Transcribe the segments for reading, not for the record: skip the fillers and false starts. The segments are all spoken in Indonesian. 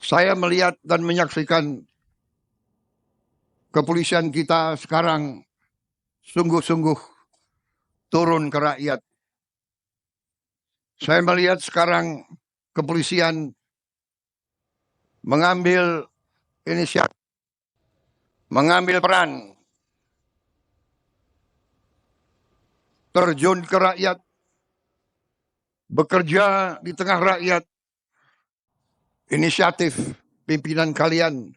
Saya melihat dan menyaksikan kepolisian kita sekarang sungguh-sungguh turun ke rakyat. Saya melihat sekarang kepolisian mengambil inisiatif, mengambil peran, terjun ke rakyat, bekerja di tengah rakyat. Inisiatif pimpinan kalian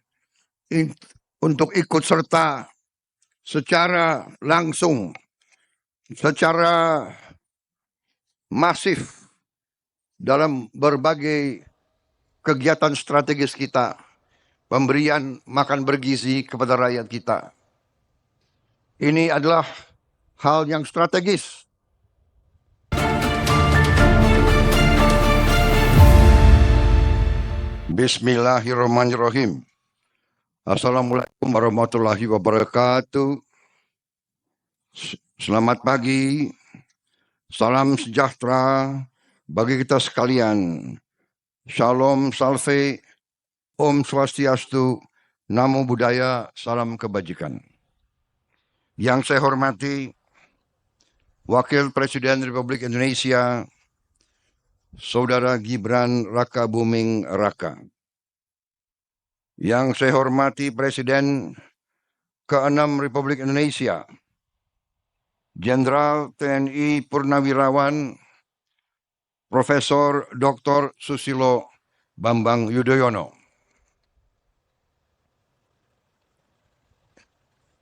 untuk ikut serta secara langsung, secara masif dalam berbagai kegiatan strategis kita, pemberian makan bergizi kepada rakyat kita. Ini adalah hal yang strategis. Bismillahirrahmanirrahim. Assalamualaikum warahmatullahi wabarakatuh. Selamat pagi. Salam sejahtera bagi kita sekalian. Shalom, salve, Om Swastiastu, Namo Buddhaya, salam kebajikan. Yang saya hormati Wakil Presiden Republik Indonesia, Saudara Gibran Rakabuming Raka. Yang saya hormati Presiden ke-6 Republik Indonesia, Jenderal TNI Purnawirawan Profesor Dr. Susilo Bambang Yudhoyono.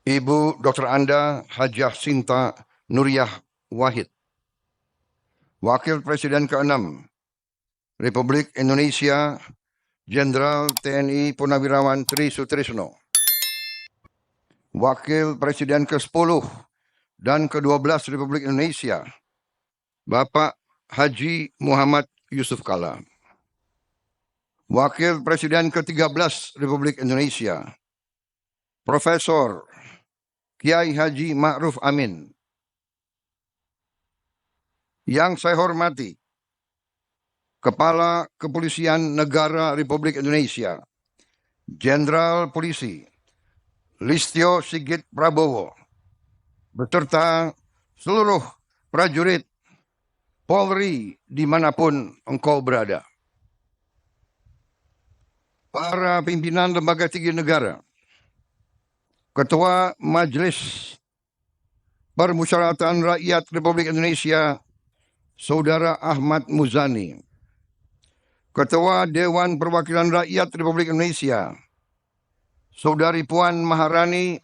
Ibu Dr. Anda Hajah Sinta Nuriyah Wahid. Wakil Presiden ke-6 Republik Indonesia, Jenderal TNI Purnawirawan Tri Sutrisno. Wakil Presiden ke-10 dan ke-12 Republik Indonesia, Bapak Haji Muhammad Yusuf Kalla. Wakil Presiden ke-13 Republik Indonesia, Profesor Kiai Haji Ma'ruf Amin. Yang saya hormati Kepala Kepolisian Negara Republik Indonesia, Jenderal Polisi Listio Sigit Prabowo, beserta seluruh prajurit Polri dimanapun engkau berada. Para pimpinan lembaga tinggi negara, Ketua Majelis Permusyawaratan Rakyat Republik Indonesia, Saudara Ahmad Muzani, Ketua Dewan Perwakilan Rakyat Republik Indonesia, Saudari Puan Maharani,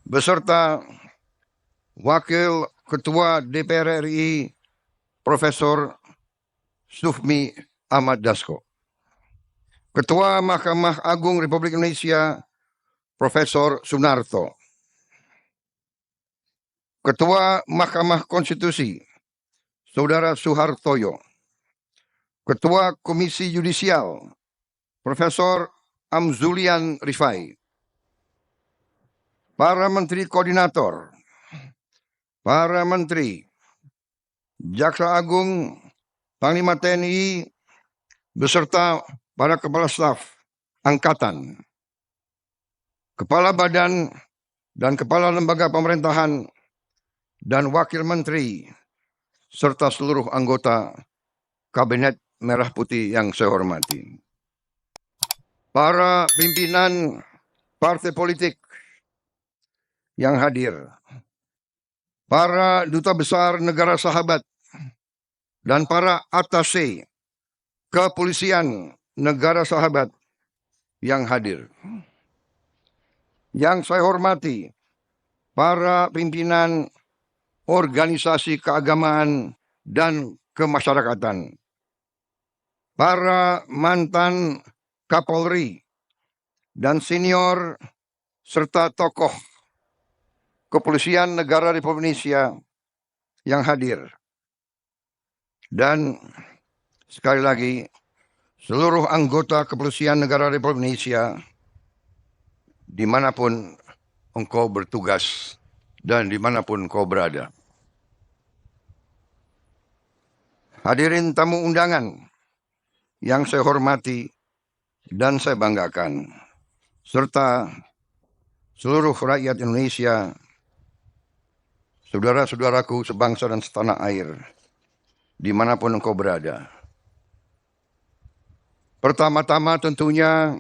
beserta Wakil Ketua DPR RI, Profesor Sufmi Ahmad Dasko. Ketua Mahkamah Agung Republik Indonesia, Profesor Sunarto. Ketua Mahkamah Konstitusi, Saudara Suhartoyo. Ketua Komisi Yudisial, Profesor Amzulian Rifai. Para Menteri Koordinator, para Menteri, Jaksa Agung, Panglima TNI, beserta para Kepala Staf Angkatan, Kepala Badan dan Kepala Lembaga Pemerintahan, dan Wakil Menteri, serta seluruh anggota Kabinet Merah Putih yang saya hormati. Para pimpinan partai politik yang hadir, para duta besar negara sahabat, dan para atase kepolisian negara sahabat yang hadir. Yang saya hormati para pimpinan organisasi keagamaan dan kemasyarakatan, para mantan Kapolri dan senior serta tokoh kepolisian negara Republik Indonesia yang hadir. Dan sekali lagi, seluruh anggota kepolisian negara Republik Indonesia dimanapun engkau bertugas dan dimanapun engkau berada. Hadirin tamu undangan yang saya hormati, dan saya banggakan, serta seluruh rakyat Indonesia, saudara-saudaraku sebangsa dan setanah air, dimanapun engkau berada. Pertama-tama tentunya,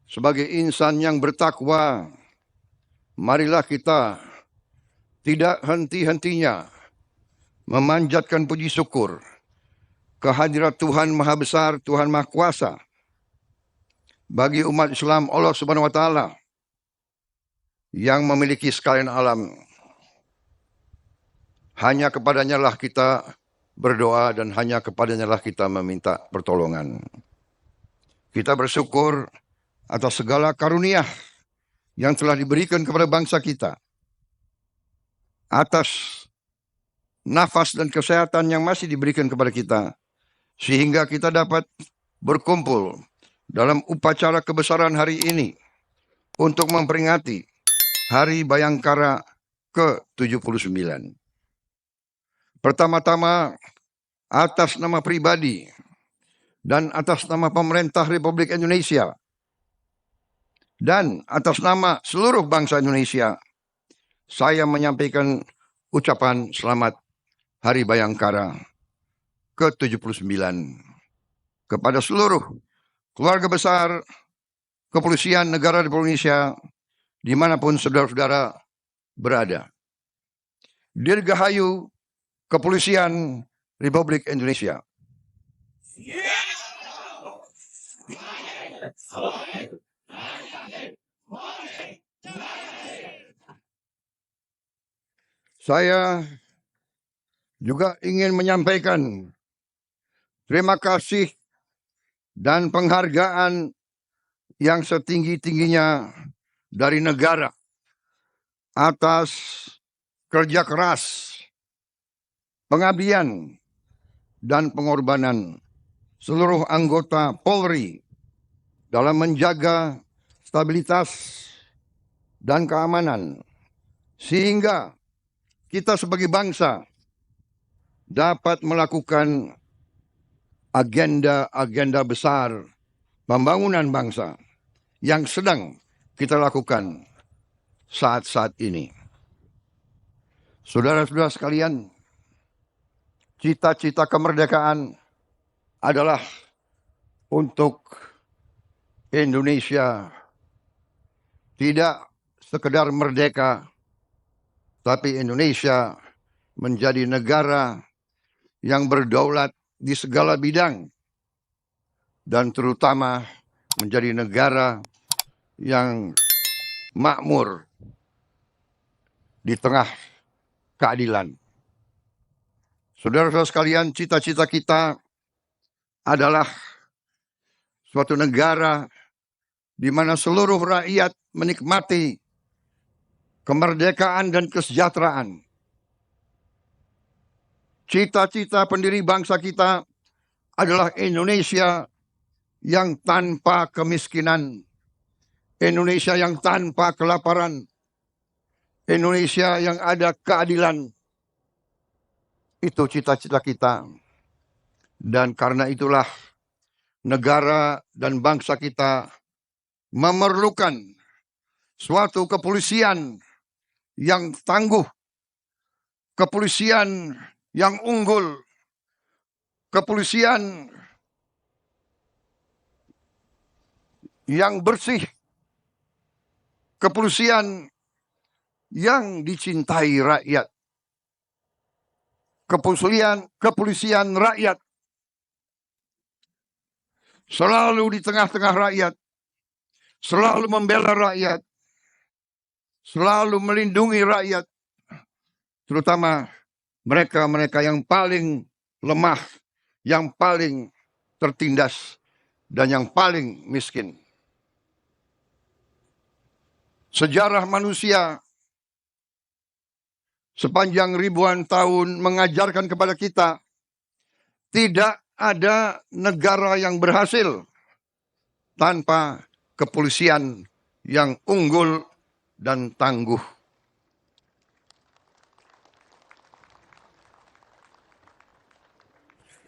sebagai insan yang bertakwa, marilah kita tidak henti-hentinya memanjatkan puji syukur kehadirat Tuhan Maha Besar, Tuhan Maha Kuasa, bagi umat Islam Allah Subhanahu wa Ta'ala yang memiliki sekalian alam. Hanya kepadanya lah kita berdoa dan hanya kepadanya lah kita meminta pertolongan. Kita bersyukur atas segala karunia yang telah diberikan kepada bangsa kita, atas nafas dan kesehatan yang masih diberikan kepada kita, sehingga kita dapat berkumpul dalam upacara kebesaran hari ini untuk memperingati Hari Bayangkara ke-79. Pertama-tama, atas nama pribadi dan atas nama pemerintah Republik Indonesia dan atas nama seluruh bangsa Indonesia, saya menyampaikan ucapan selamat Hari Bayangkara ke-79 kepada seluruh keluarga besar Kepolisian Negara Republik Indonesia dimanapun saudara-saudara berada. Dirgahayu Kepolisian Republik Indonesia. Saya juga ingin menyampaikan terima kasih dan penghargaan yang setinggi-tingginya dari negara atas kerja keras, pengabdian, dan pengorbanan seluruh anggota Polri dalam menjaga stabilitas dan keamanan, sehingga kita sebagai bangsa dapat melakukan agenda-agenda besar pembangunan bangsa yang sedang kita lakukan saat-saat ini. Saudara-saudara sekalian, cita-cita kemerdekaan adalah untuk Indonesia tidak sekedar merdeka, tapi Indonesia menjadi negara yang berdaulat di segala bidang dan terutama menjadi negara yang makmur di tengah keadilan. Saudara-saudara sekalian, cita-cita kita adalah suatu negara di mana seluruh rakyat menikmati kemerdekaan dan kesejahteraan. Cita-cita pendiri bangsa kita adalah Indonesia yang tanpa kemiskinan, Indonesia yang tanpa kelaparan, Indonesia yang ada keadilan. Itu cita-cita kita. Dan karena itulah negara dan bangsa kita memerlukan suatu kepolisian yang tangguh, kepolisian yang unggul, kepolisian yang bersih, kepolisian yang dicintai rakyat, kepolisian rakyat, selalu di tengah-tengah rakyat, selalu membela rakyat, selalu melindungi rakyat, terutama mereka-mereka yang paling lemah, yang paling tertindas, dan yang paling miskin. Sejarah manusia sepanjang ribuan tahun mengajarkan kepada kita, tidak ada negara yang berhasil tanpa kepolisian yang unggul dan tangguh.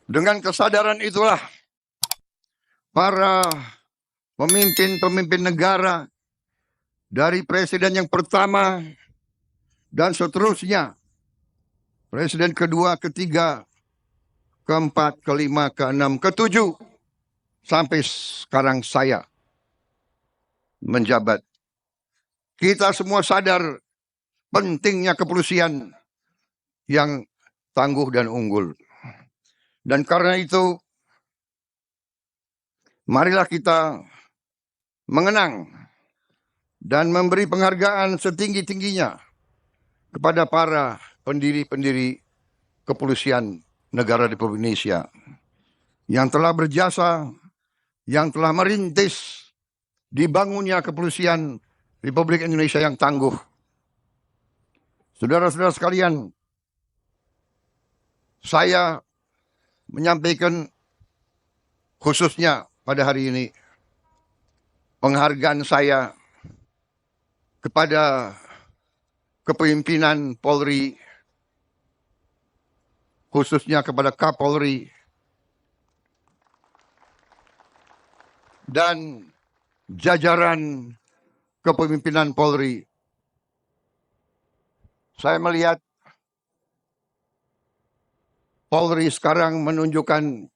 Dengan kesadaran itulah para pemimpin-pemimpin negara, dari presiden yang pertama dan seterusnya, presiden kedua, ketiga, keempat, kelima, keenam, ketujuh, sampai sekarang saya menjabat. Kita semua sadar pentingnya kepolisian yang tangguh dan unggul. Dan karena itu, marilah kita mengenang dan memberi penghargaan setinggi-tingginya kepada para pendiri-pendiri kepolisian negara Republik Indonesia yang telah berjasa, yang telah merintis dibangunnya kepolisian Republik Indonesia yang tangguh. Saudara-saudara sekalian, saya menyampaikan khususnya pada hari ini penghargaan saya kepada kepemimpinan Polri, khususnya kepada Kapolri dan jajaran kepemimpinan Polri. Saya melihat Polri sekarang menunjukkan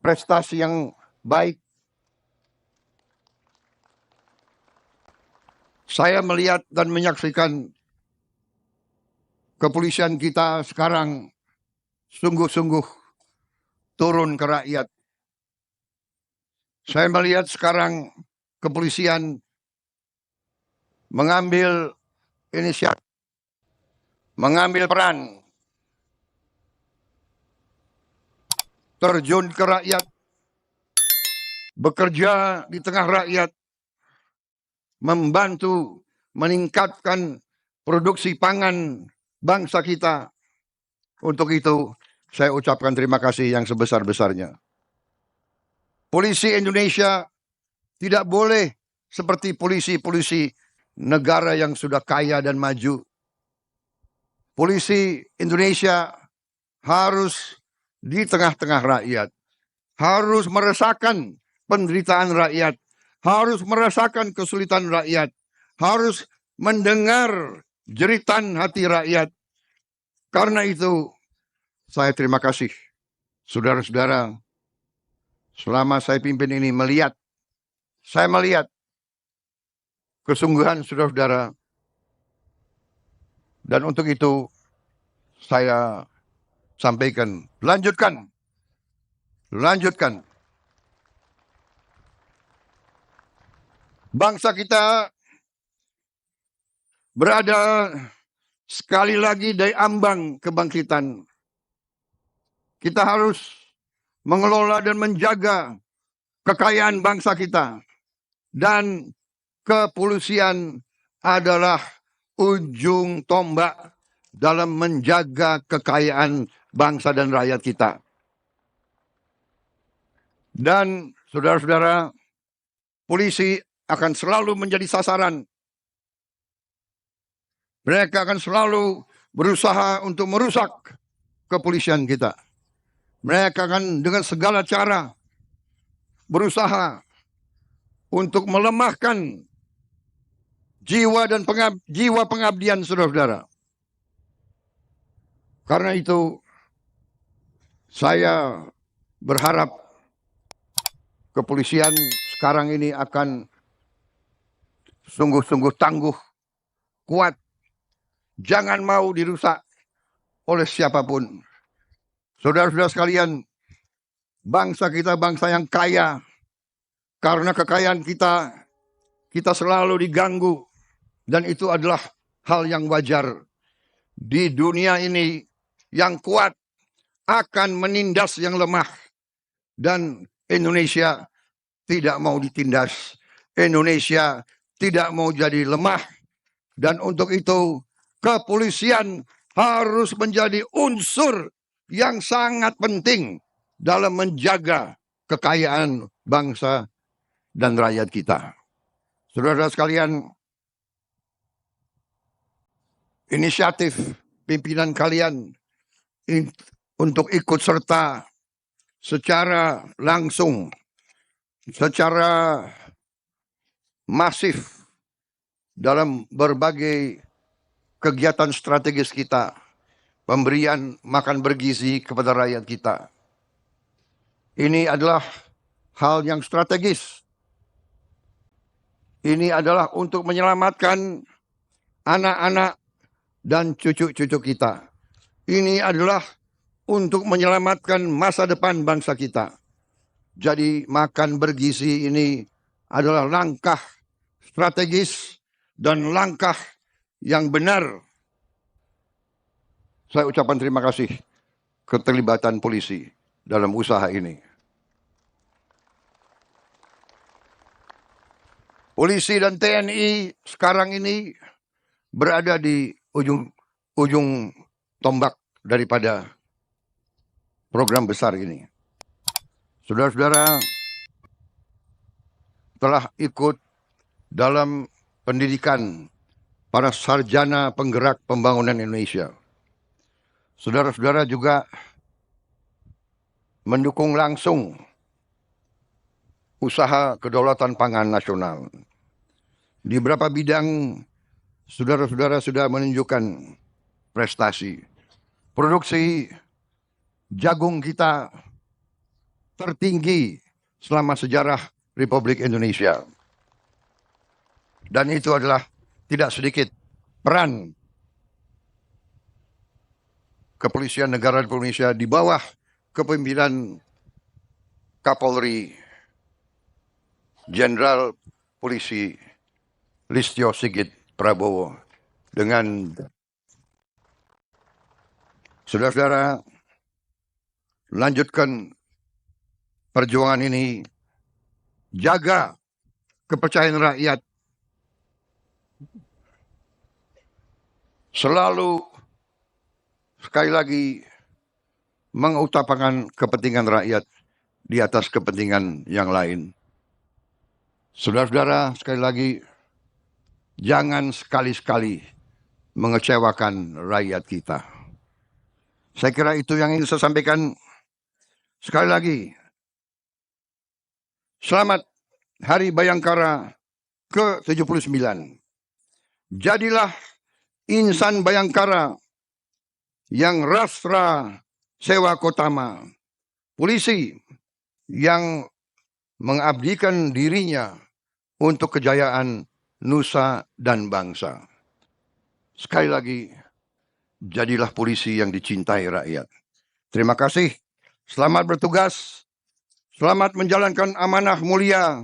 prestasi yang baik. Saya melihat dan menyaksikan kepolisian kita sekarang sungguh-sungguh turun ke rakyat. Saya melihat sekarang kepolisian mengambil inisiatif, mengambil peran, terjun ke rakyat, bekerja di tengah rakyat, membantu meningkatkan produksi pangan bangsa kita. Untuk itu, saya ucapkan terima kasih yang sebesar-besarnya. Polisi Indonesia tidak boleh seperti polisi-polisi negara yang sudah kaya dan maju. Polisi Indonesia harus di tengah-tengah rakyat, harus merasakan penderitaan rakyat, harus merasakan kesulitan rakyat, harus mendengar jeritan hati rakyat. Karena itu, saya terima kasih, saudara-saudara, selama saya pimpin ini saya melihat kesungguhan saudara-saudara. Dan untuk itu, saya sampaikan, lanjutkan. Bangsa kita berada sekali lagi di ambang kebangkitan. Kita harus mengelola dan menjaga kekayaan bangsa kita. Dan kepolisian adalah ujung tombak dalam menjaga kekayaan bangsa dan rakyat kita. Dan saudara-saudara, polisi akan selalu menjadi sasaran. Mereka akan selalu berusaha untuk merusak kepolisian kita. Mereka akan dengan segala cara berusaha untuk melemahkan jiwa dan jiwa pengabdian saudara-saudara. Karena itu, saya berharap kepolisian sekarang ini akan sungguh-sungguh tangguh, kuat, jangan mau dirusak oleh siapapun. Saudara-saudara sekalian, bangsa kita bangsa yang kaya. Karena kekayaan kita selalu diganggu. Dan itu adalah hal yang wajar. Di dunia ini, yang kuat akan menindas yang lemah. Dan Indonesia tidak mau ditindas. Indonesia tidak mau jadi lemah. Dan untuk itu, kepolisian harus menjadi unsur yang sangat penting dalam menjaga kekayaan bangsa dan rakyat kita. Saudara-saudara sekalian, inisiatif pimpinan kalian untuk ikut serta secara langsung, secara masif dalam berbagai kegiatan strategis kita, pemberian makan bergizi kepada rakyat kita. Ini adalah hal yang strategis. Ini adalah untuk menyelamatkan anak-anak dan cucu-cucu kita. Ini adalah untuk menyelamatkan masa depan bangsa kita. Jadi makan bergizi ini adalah langkah strategis dan langkah yang benar. Saya ucapkan terima kasih keterlibatan polisi dalam usaha ini. Polisi dan TNI sekarang ini berada di ujung tombak daripada program besar ini. Saudara-saudara telah ikut dalam pendidikan para sarjana penggerak pembangunan Indonesia. Saudara-saudara juga mendukung langsung usaha kedaulatan pangan nasional. Di beberapa bidang saudara-saudara sudah menunjukkan prestasi. Produksi jagung kita tertinggi selama sejarah Republik Indonesia. Dan itu adalah tidak sedikit peran Kepolisian Negara Republik Indonesia di bawah kepemimpinan Kapolri Jenderal Polisi Listio Sigit Prabowo. Dengan saudara-saudara lanjutkan perjuangan ini, jaga kepercayaan rakyat, selalu sekali lagi mengutamakan kepentingan rakyat di atas kepentingan yang lain. Saudara-saudara, sekali lagi, jangan sekali-sekali mengecewakan rakyat kita. Saya kira itu yang ingin saya sampaikan. Sekali lagi, selamat Hari Bayangkara ke-79. Jadilah insan Bayangkara yang rastra sewa kotama, polisi yang mengabdikan dirinya untuk kejayaan nusa dan bangsa. Sekali lagi, jadilah polisi yang dicintai rakyat. Terima kasih, selamat bertugas, selamat menjalankan amanah mulia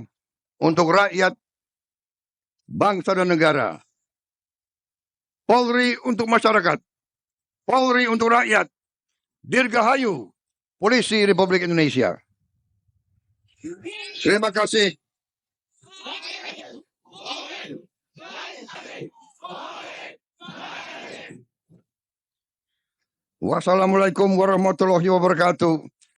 untuk rakyat, bangsa dan negara. Polri untuk masyarakat, Polri untuk rakyat. Dirgahayu Polisi Republik Indonesia. Terima kasih. Wassalamualaikum warahmatullahi wabarakatuh.